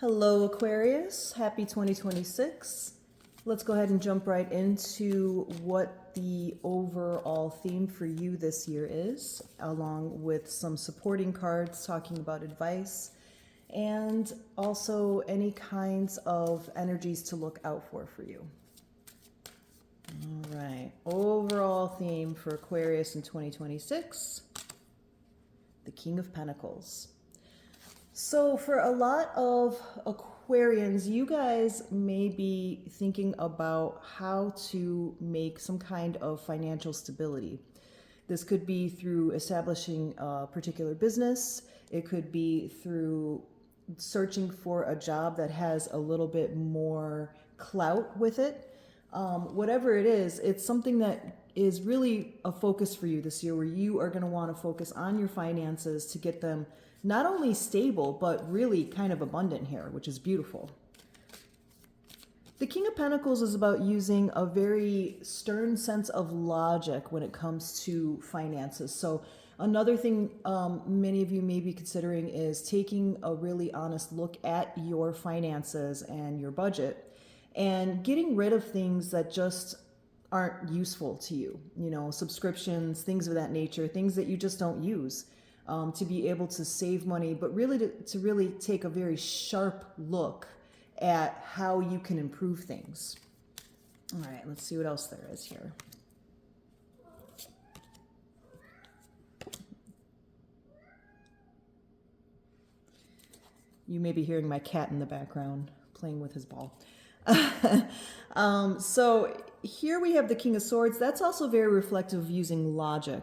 Hello, Aquarius. Happy 2026. Let's go ahead and jump right into what the overall theme for you this year is, along with some supporting cards talking about advice and also any kinds of energies to look out for you. All right. Overall theme for Aquarius in 2026, the King of Pentacles. So for a lot of Aquarians, you guys may be thinking about how to make some kind of financial stability. This could be through establishing a particular business. It could be through searching for a job that has a little bit more clout with it. Whatever it is, it's something that is really a focus for you this year, where you are going to want to focus on your finances to get them not only stable, but really kind of abundant here, which is beautiful. The King of Pentacles is about using a very stern sense of logic when it comes to finances. So another thing many of you may be considering is taking a really honest look at your finances and your budget and getting rid of things that just aren't useful to you. You know, subscriptions, things of that nature, things that you just don't use. To be able to save money, but really to really take a very sharp look at how you can improve things. All right, let's see what else there is here. You may be hearing my cat in the background playing with his ball. So here we have the King of Swords. That's also very reflective of using logic.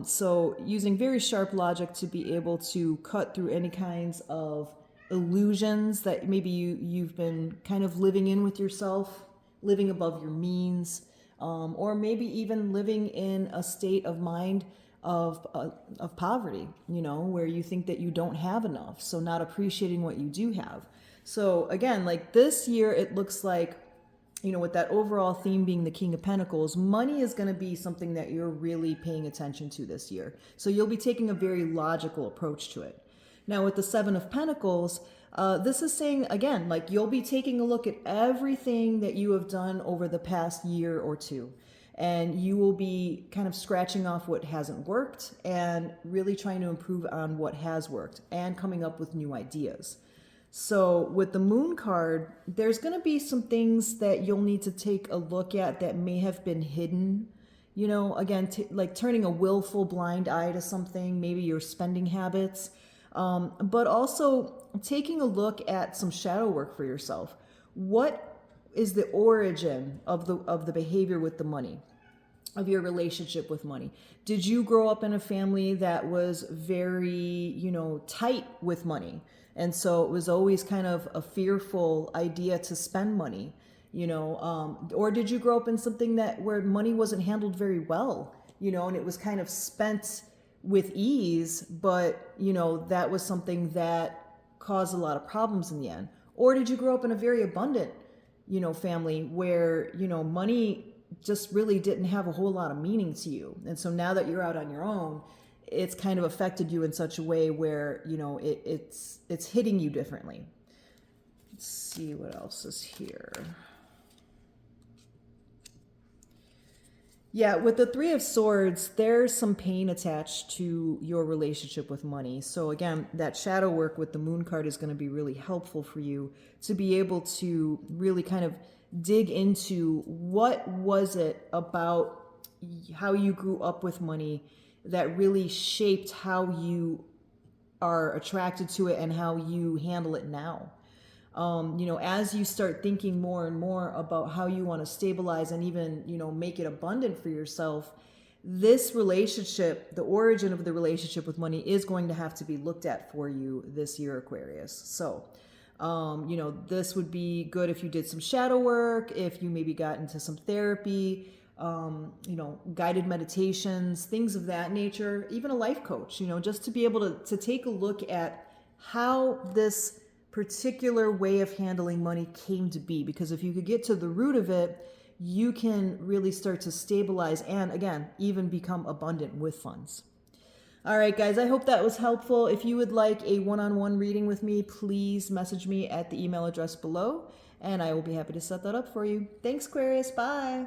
So using very sharp logic to be able to cut through any kinds of illusions that maybe you've been kind of living in with yourself, living above your means, or maybe even living in a state of mind of poverty, you know, where you think that you don't have enough, so not appreciating what you do have. So again, like this year, it looks like, you know, with that overall theme being the King of Pentacles, money is going to be something that you're really paying attention to this year. So you'll be taking a very logical approach to it. Now with the Seven of Pentacles, this is saying, again, like you'll be taking a look at everything that you have done over the past year or two. And you will be kind of scratching off what hasn't worked and really trying to improve on what has worked and coming up with new ideas. So with the Moon card, there's going to be some things that you'll need to take a look at that may have been hidden. You know, again, like turning a willful blind eye to something, maybe your spending habits, but also taking a look at some shadow work for yourself. What is the origin of the behavior with the money, of your relationship with money? Did you grow up in a family that was very, you know, tight with money? And so it was always kind of a fearful idea to spend money, you know, or did you grow up in something where money wasn't handled very well, you know, and it was kind of spent with ease, but, you know, that was something that caused a lot of problems in the end? Or did you grow up in a very abundant, you know, family where, you know, money just really didn't have a whole lot of meaning to you? And so now that you're out on your own, it's kind of affected you in such a way where, you know, it's hitting you differently. Let's see what else is here. Yeah, with the Three of Swords, there's some pain attached to your relationship with money. So again, that shadow work with the Moon card is going to be really helpful for you to be able to really kind of dig into what was it about how you grew up with money that really shaped how you are attracted to it and how you handle it now. You know, as you start thinking more and more about how you want to stabilize and even, you know, make it abundant for yourself, this relationship, the origin of the relationship with money, is going to have to be looked at for you this year, Aquarius. So, you know, this would be good if you did some shadow work, if you maybe got into some therapy, you know, guided meditations, things of that nature, even a life coach, you know, just to be able to take a look at how this particular way of handling money came to be. Because if you could get to the root of it, you can really start to stabilize and, again, even become abundant with funds. All right, guys, I hope that was helpful. If you would like a one-on-one reading with me, please message me at the email address below, and I will be happy to set that up for you. Thanks, Aquarius. Bye.